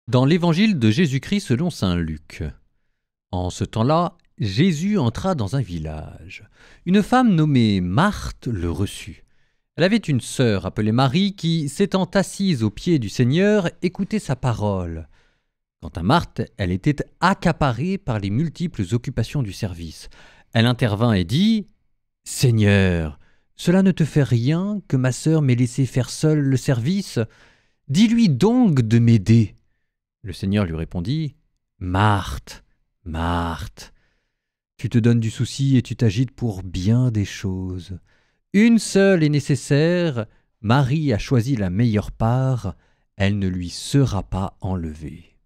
Dans l'évangile de Jésus-Christ selon saint Luc. En ce temps-là, Jésus entra dans un village. Une femme nommée Marthe le reçut. Elle avait une sœur appelée Marie qui, s'étant assise aux pieds du Seigneur, écoutait sa parole. Quant à Marthe, elle était accaparée par les multiples occupations du service. Elle intervint et dit « Seigneur, cela ne te fait rien que ma sœur m'ait laissé faire seule le service ? Dis-lui donc de m'aider. » Le Seigneur lui répondit « Marthe, Marthe, tu te donnes du souci et tu t'agites pour bien des choses. Une seule est nécessaire, Marie a choisi la meilleure part, elle ne lui sera pas enlevée. »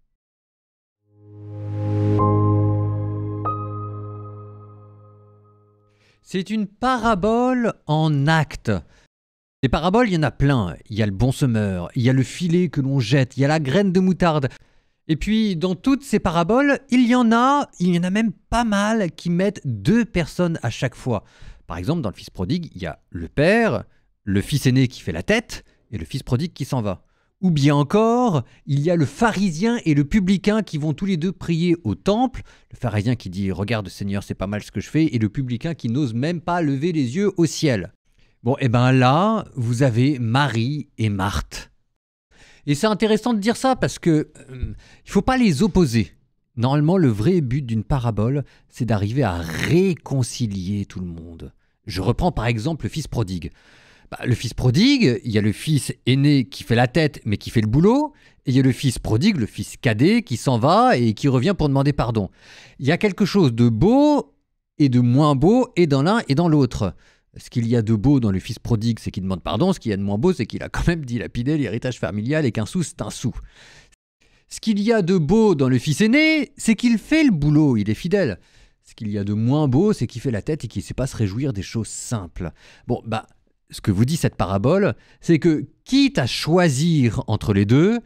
C'est une parabole en actes. Des paraboles, il y en a plein. Il y a le bon semeur, il y a le filet que l'on jette, il y a la graine de moutarde. Et puis, dans toutes ces paraboles, il y en a même pas mal qui mettent deux personnes à chaque fois. Par exemple, dans le fils prodigue, il y a le père, le fils aîné qui fait la tête, et le fils prodigue qui s'en va. Ou bien encore, il y a le pharisien et le publicain qui vont tous les deux prier au temple. Le pharisien qui dit « Regarde Seigneur, c'est pas mal ce que je fais » et le publicain qui n'ose même pas lever les yeux au ciel. Bon, et bien là, vous avez Marie et Marthe. Et c'est intéressant de dire ça parce que il ne faut pas les opposer. Normalement, le vrai but d'une parabole, c'est d'arriver à réconcilier tout le monde. Je reprends par exemple le fils prodigue. Le fils prodigue, il y a le fils aîné qui fait la tête mais qui fait le boulot, et il y a le fils prodigue, le fils cadet, qui s'en va et qui revient pour demander pardon. Il y a quelque chose de beau et de moins beau et dans l'un et dans l'autre. Ce qu'il y a de beau dans le fils prodigue, c'est qu'il demande pardon. Ce qu'il y a de moins beau, c'est qu'il a quand même dilapidé l'héritage familial et qu'un sou, c'est un sou. Ce qu'il y a de beau dans le fils aîné, c'est qu'il fait le boulot, il est fidèle. Ce qu'il y a de moins beau, c'est qu'il fait la tête et qu'il ne sait pas se réjouir des choses simples. Bon, ce que vous dit cette parabole, c'est que, quitte à choisir entre les deux,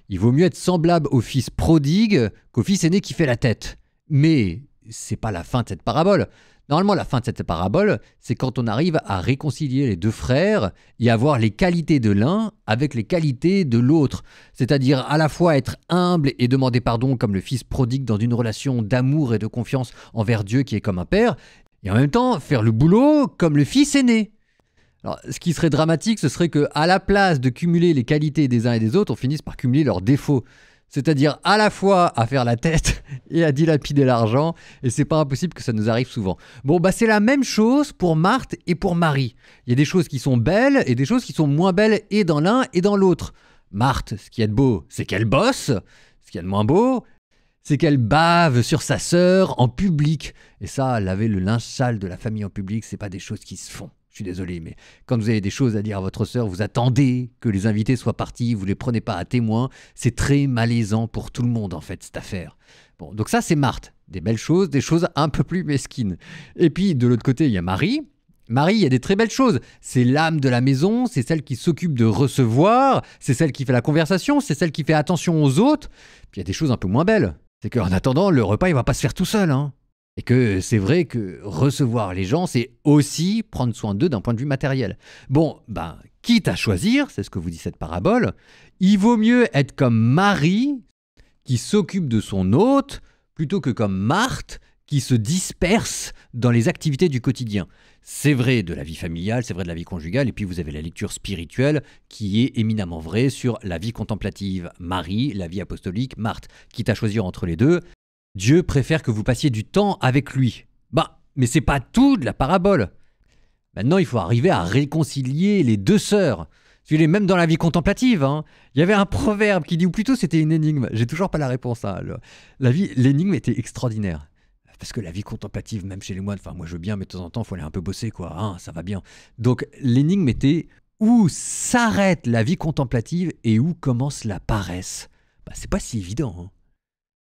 il vaut mieux être semblable au fils prodigue qu'au fils aîné qui fait la tête. Mais c'est pas la fin de cette parabole. Normalement, la fin de cette parabole, c'est quand on arrive à réconcilier les deux frères et avoir les qualités de l'un avec les qualités de l'autre. C'est-à-dire à la fois être humble et demander pardon comme le fils prodigue dans une relation d'amour et de confiance envers Dieu qui est comme un père, et en même temps faire le boulot comme le fils aîné. Alors, ce qui serait dramatique, ce serait qu'à la place de cumuler les qualités des uns et des autres, on finisse par cumuler leurs défauts. C'est-à-dire à la fois à faire la tête et à dilapider l'argent, et c'est pas impossible que ça nous arrive souvent. Bon, c'est la même chose pour Marthe et pour Marie. Il y a des choses qui sont belles et des choses qui sont moins belles et dans l'un et dans l'autre. Marthe, ce qu'il y a de beau, c'est qu'elle bosse. Ce qu'il y a de moins beau, c'est qu'elle bave sur sa sœur en public. Et ça, laver le linge sale de la famille en public, c'est pas des choses qui se font. Je suis désolé, mais quand vous avez des choses à dire à votre sœur, vous attendez que les invités soient partis, vous ne les prenez pas à témoin. C'est très malaisant pour tout le monde, en fait, cette affaire. Bon, donc ça, c'est Marthe. Des belles choses, des choses un peu plus mesquines. Et puis, de l'autre côté, il y a Marie. Marie, il y a des très belles choses. C'est l'âme de la maison, c'est celle qui s'occupe de recevoir, c'est celle qui fait la conversation, c'est celle qui fait attention aux autres. Puis il y a des choses un peu moins belles. C'est qu'en attendant, le repas, il ne va pas se faire tout seul, hein. Et que c'est vrai que recevoir les gens, c'est aussi prendre soin d'eux d'un point de vue matériel. Bon, quitte à choisir, c'est ce que vous dit cette parabole, il vaut mieux être comme Marie, qui s'occupe de son hôte, plutôt que comme Marthe, qui se disperse dans les activités du quotidien. C'est vrai de la vie familiale, c'est vrai de la vie conjugale, et puis vous avez la lecture spirituelle qui est éminemment vraie sur la vie contemplative. Marie, la vie apostolique, Marthe. Quitte à choisir entre les deux, Dieu préfère que vous passiez du temps avec lui. Mais c'est pas tout de la parabole. Maintenant, il faut arriver à réconcilier les deux sœurs. Même dans la vie contemplative, il y avait un proverbe qui dit, ou plutôt c'était une énigme. J'ai toujours pas la réponse. L'énigme était extraordinaire. Parce que la vie contemplative, même chez les moines, moi je veux bien, mais de temps en temps, il faut aller un peu bosser, quoi. Ça va bien. Donc l'énigme était, où s'arrête la vie contemplative et où commence la paresse? C'est pas si évident,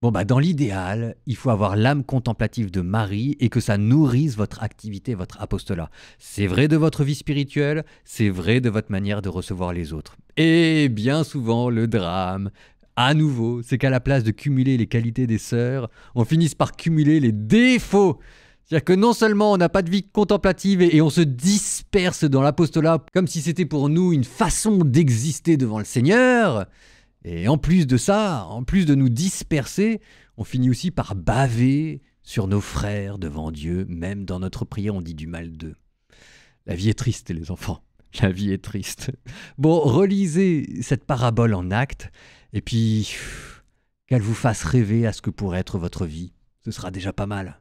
dans l'idéal, il faut avoir l'âme contemplative de Marie et que ça nourrisse votre activité, votre apostolat. C'est vrai de votre vie spirituelle, c'est vrai de votre manière de recevoir les autres. Et bien souvent, le drame, à nouveau, c'est qu'à la place de cumuler les qualités des sœurs, on finisse par cumuler les défauts. C'est-à-dire que non seulement on n'a pas de vie contemplative et on se disperse dans l'apostolat comme si c'était pour nous une façon d'exister devant le Seigneur, Et en plus de ça, en plus de nous disperser, on finit aussi par baver sur nos frères devant Dieu. Même dans notre prière, on dit du mal d'eux. La vie est triste, les enfants. La vie est triste. Bon, relisez cette parabole en actes, et puis qu'elle vous fasse rêver à ce que pourrait être votre vie. Ce sera déjà pas mal.